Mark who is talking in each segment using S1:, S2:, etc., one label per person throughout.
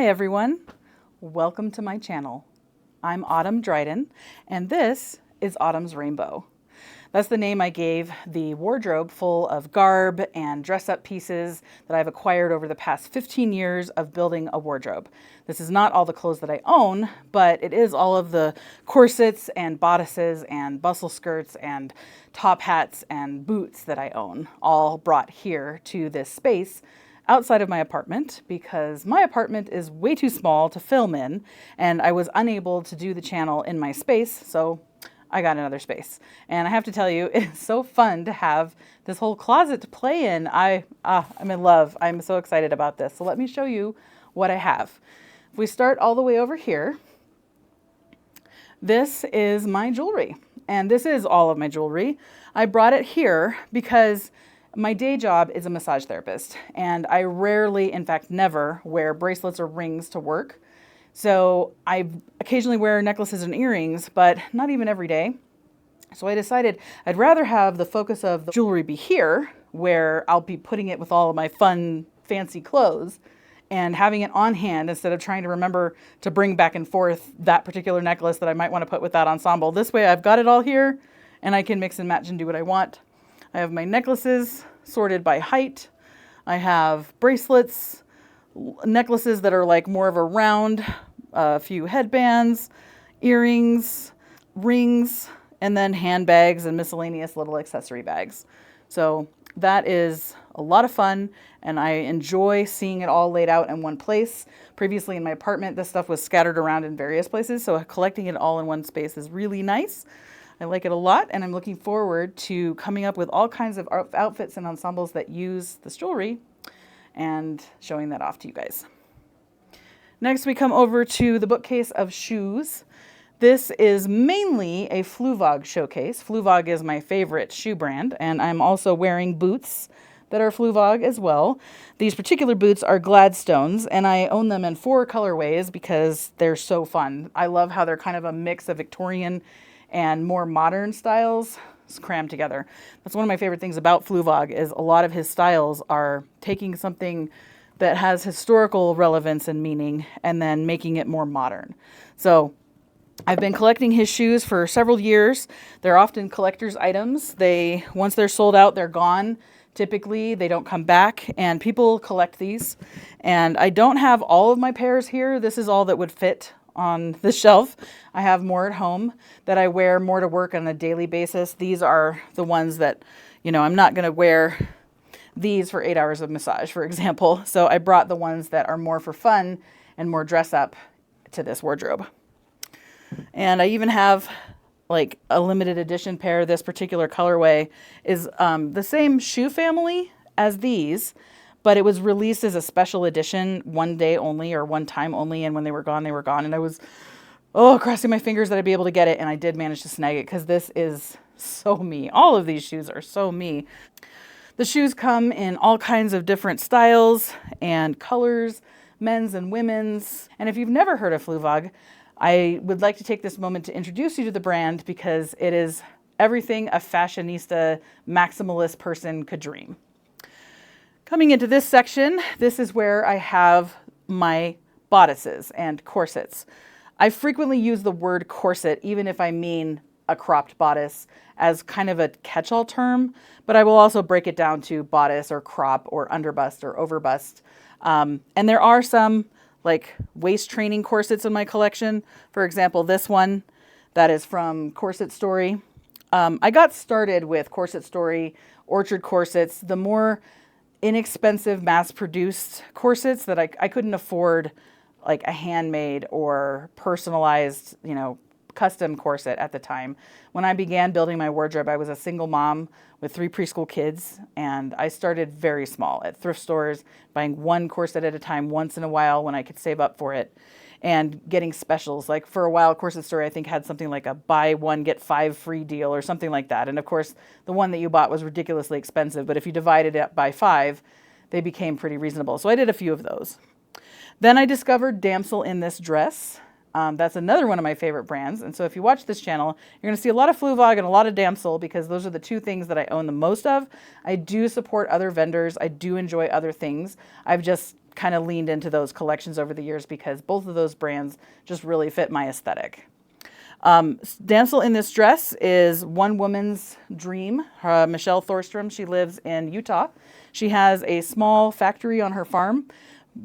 S1: Hi everyone, welcome to my channel. I'm Autumn Dryden and this is Autumn's Rainbow. That's the name I gave the wardrobe full of garb and dress-up pieces that I've acquired over the past 15 years of building a wardrobe. This is not all the clothes that I own, but it is all of the corsets and bodices and bustle skirts and top hats and boots that I own, all brought here to this space outside of my apartment because my apartment is way too small to film in and I was unable to do the channel in my space, so I got another space. And I have to tell you, it's so fun to have this whole closet to play in. I'm in love. I'm so excited about this. So let me show you what I have. If we start all the way over here, this is my jewelry. And this is all of my jewelry. I brought it here because my day job is a massage therapist, and I rarely, in fact, never wear bracelets or rings to work. So I occasionally wear necklaces and earrings, but not even every day. So I decided I'd rather have the focus of the jewelry be here, where I'll be putting it with all of my fun, fancy clothes, and having it on hand instead of trying to remember to bring back and forth that particular necklace that I might want to put with that ensemble. This way I've got it all here, and I can mix and match and do what I want. I have my necklaces sorted by height. I have bracelets, necklaces that are like more of a round, a few headbands, earrings, rings, and then handbags and miscellaneous little accessory bags. So that is a lot of fun, and I enjoy seeing it all laid out in one place. Previously in my apartment, this stuff was scattered around in various places, so collecting it all in one space is really nice. I like it a lot, and I'm looking forward to coming up with all kinds of outfits and ensembles that use this jewelry and showing that off to you guys. Next, we come over to the bookcase of shoes. This is mainly a Fluvog showcase. Fluvog is my favorite shoe brand, and I'm also wearing boots that are Fluvog as well. These particular boots are Gladstones, and I own them in 4 colorways because they're so fun. I love how they're kind of a mix of Victorian and more modern styles crammed together. That's one of my favorite things about Fluvog is a lot of his styles are taking something that has historical relevance and meaning and then making it more modern. So I've been collecting his shoes for several years. They're often collector's items. Once they're sold out, they're gone. Typically, they don't come back, and people collect these. And I don't have all of my pairs here. This is all that would fit on the shelf. I have more at home that I wear more to work on a daily basis. These are the ones that, I'm not going to wear these for 8 hours of massage, for example. So I brought the ones that are more for fun and more dress up to this wardrobe. And I even have like a limited edition pair. This particular colorway is the same shoe family as these, but it was released as a special edition one day only or one time only. And when they were gone, they were gone. And I was, crossing my fingers that I'd be able to get it. And I did manage to snag it because this is so me. All of these shoes are so me. The shoes come in all kinds of different styles and colors, men's and women's. And if you've never heard of Fluvog, I would like to take this moment to introduce you to the brand because it is everything a fashionista, maximalist person could dream. Coming into this section, this is where I have my bodices and corsets. I frequently use the word corset, even if I mean a cropped bodice, as kind of a catch-all term, but I will also break it down to bodice or crop or underbust or overbust. And there are some like waist training corsets in my collection. For example, this one that is from Corset Story. I got started with Corset Story, Orchard corsets, the more inexpensive mass-produced corsets that I couldn't afford like a handmade or personalized, custom corset at the time. When I began building my wardrobe, I was a single mom with 3 preschool kids, and I started very small at thrift stores, buying one corset at a time once in a while when I could save up for it, and getting specials. Like for a while, Corset Story, I think, had something like a buy 1, get 5 free deal or something like that. And of course, the one that you bought was ridiculously expensive, but if you divided it by 5, they became pretty reasonable. So I did a few of those. Then I discovered Damsel in This Dress. That's another one of my favorite brands. And so if you watch this channel, you're going to see a lot of Fluvog and a lot of Damsel because those are the two things that I own the most of. I do support other vendors. I do enjoy other things. I've just kind of leaned into those collections over the years because both of those brands just really fit my aesthetic. Damsel in this dress is one woman's dream, Michelle Thorstrom. She lives in Utah. She has a small factory on her farm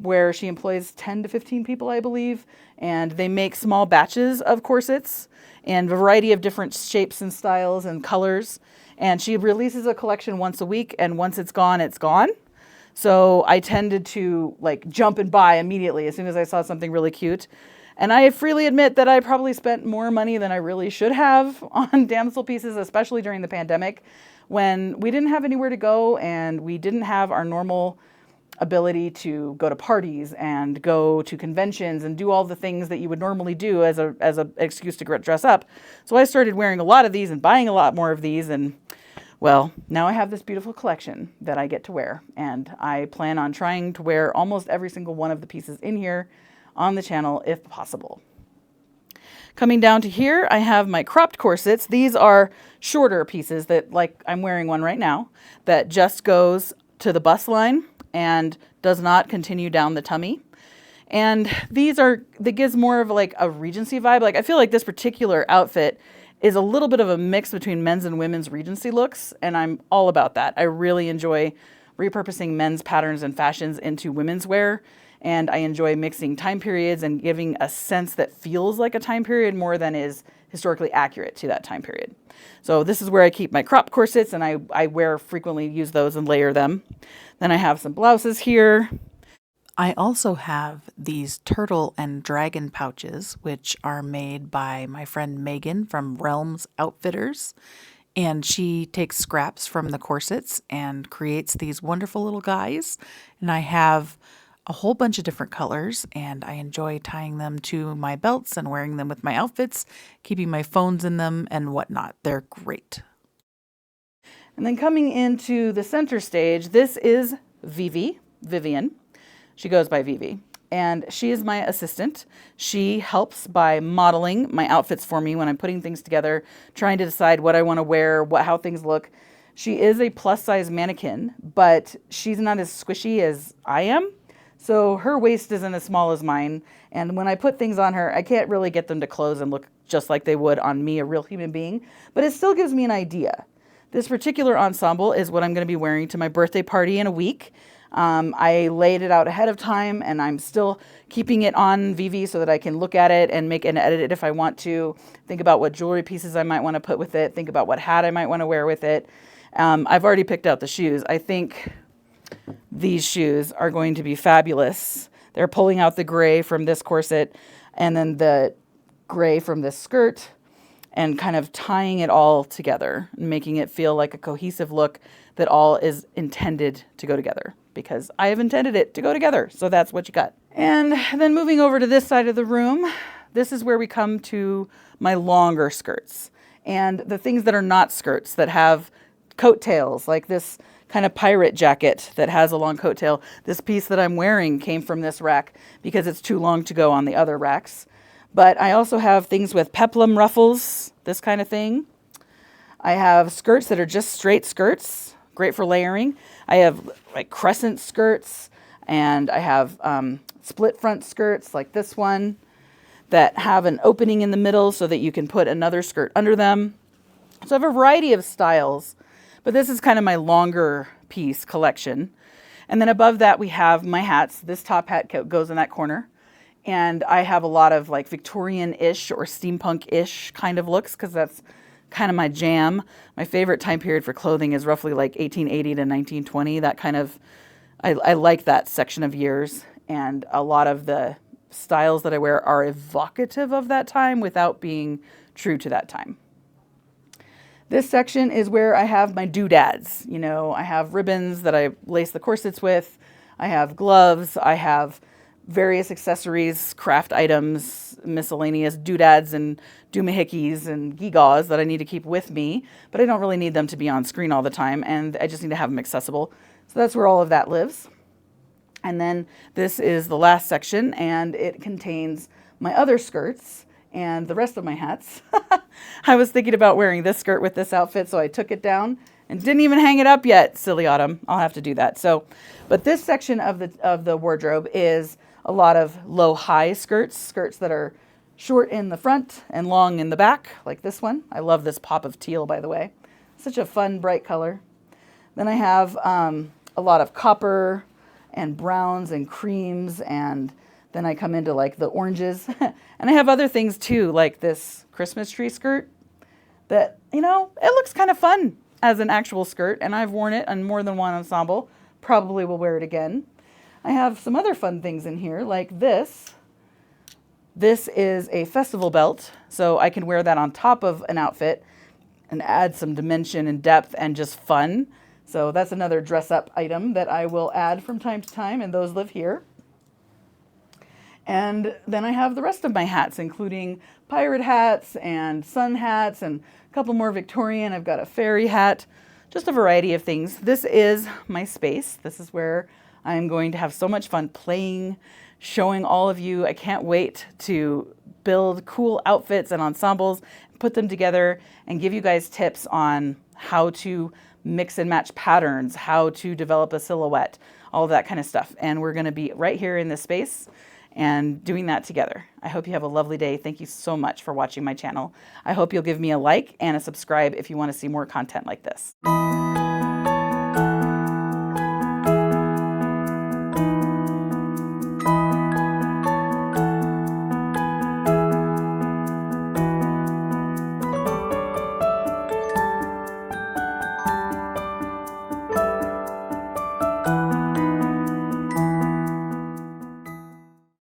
S1: where she employs 10 to 15 people, I believe, and they make small batches of corsets and a variety of different shapes and styles and colors. And she releases a collection once a week, and once it's gone, it's gone. So I tended to like jump and buy immediately as soon as I saw something really cute. And I freely admit that I probably spent more money than I really should have on damsel pieces, especially during the pandemic when we didn't have anywhere to go and we didn't have our normal ability to go to parties and go to conventions and do all the things that you would normally do as a excuse to dress up. So I started wearing a lot of these and buying a lot more of these, and well, now I have this beautiful collection that I get to wear, and I plan on trying to wear almost every single one of the pieces in here on the channel if possible. Coming down to here, I have my cropped corsets. These are shorter pieces that, like I'm wearing one right now, that just goes to the bust line and does not continue down the tummy. And that gives more of like a Regency vibe. Like I feel like this particular outfit is a little bit of a mix between men's and women's Regency looks, and I'm all about that. I really enjoy repurposing men's patterns and fashions into women's wear, and I enjoy mixing time periods and giving a sense that feels like a time period more than is historically accurate to that time period. So this is where I keep my crop corsets, and I frequently use those and layer them. Then I have some blouses here. I also have these turtle and dragon pouches, which are made by my friend Megan from Realms Outfitters. And she takes scraps from the corsets and creates these wonderful little guys. And I have a whole bunch of different colors, and I enjoy tying them to my belts and wearing them with my outfits, keeping my phones in them and whatnot. They're great. And then coming into the center stage, this is Vivian. She goes by Vivi, and she is my assistant. She helps by modeling my outfits for me when I'm putting things together, trying to decide what I want to wear, how things look. She is a plus size mannequin, but she's not as squishy as I am. So her waist isn't as small as mine. And when I put things on her, I can't really get them to close and look just like they would on me, a real human being, but it still gives me an idea. This particular ensemble is what I'm going to be wearing to my birthday party in a week. I laid it out ahead of time, and I'm still keeping it on Vivi so that I can look at it and make and edit it if I want to. Think about what jewelry pieces I might want to put with it. Think about what hat I might want to wear with it. I've already picked out the shoes. I think these shoes are going to be fabulous. They're pulling out the gray from this corset and then the gray from this skirt and kind of tying it all together and making it feel like a cohesive look that all is intended to go together, because I have intended it to go together. So that's what you got. And then moving over to this side of the room, this is where we come to my longer skirts and the things that are not skirts that have coattails, like this kind of pirate jacket that has a long coattail. This piece that I'm wearing came from this rack because it's too long to go on the other racks. But I also have things with peplum ruffles, this kind of thing. I have skirts that are just straight skirts, great for layering. I have like crescent skirts, and I have split front skirts like this one that have an opening in the middle so that you can put another skirt under them. So I have a variety of styles, but this is kind of my longer piece collection. And then above that we have my hats. This top hat goes in that corner. And I have a lot of like Victorian-ish or steampunk-ish kind of looks because that's kind of my jam. My favorite time period for clothing is roughly like 1880 to 1920. That kind of, I like that section of years. And a lot of the styles that I wear are evocative of that time without being true to that time. This section is where I have my doodads. You know, I have ribbons that I lace the corsets with. I have gloves. I have various accessories, craft items, miscellaneous doodads and doohickeys and gewgaws that I need to keep with me, but I don't really need them to be on screen all the time, and I just need to have them accessible. So that's where all of that lives. And then this is the last section, and it contains my other skirts and the rest of my hats. I was thinking about wearing this skirt with this outfit, so I took it down and didn't even hang it up yet. Silly Autumn. I'll have to do that. So, but this section of the wardrobe is a lot of low-high skirts that are short in the front and long in the back, like this one. I love this pop of teal, by the way. Such a fun, bright color. Then I have a lot of copper and browns and creams, and then I come into like the oranges. And I have other things too, like this Christmas tree skirt that, you know, it looks kind of fun as an actual skirt, and I've worn it on more than one ensemble. Probably will wear it again. I have some other fun things in here, like this. This is a festival belt, so I can wear that on top of an outfit and add some dimension and depth and just fun. So that's another dress-up item that I will add from time to time, and those live here. And then I have the rest of my hats, including pirate hats and sun hats and a couple more Victorian. I've got a fairy hat, just a variety of things. This is my space. This is where I'm going to have so much fun playing, showing all of you. I can't wait to build cool outfits and ensembles, put them together, and give you guys tips on how to mix and match patterns, how to develop a silhouette, all of that kind of stuff. And we're going to be right here in this space and doing that together. I hope you have a lovely day. Thank you so much for watching my channel. I hope you'll give me a like and a subscribe if you want to see more content like this.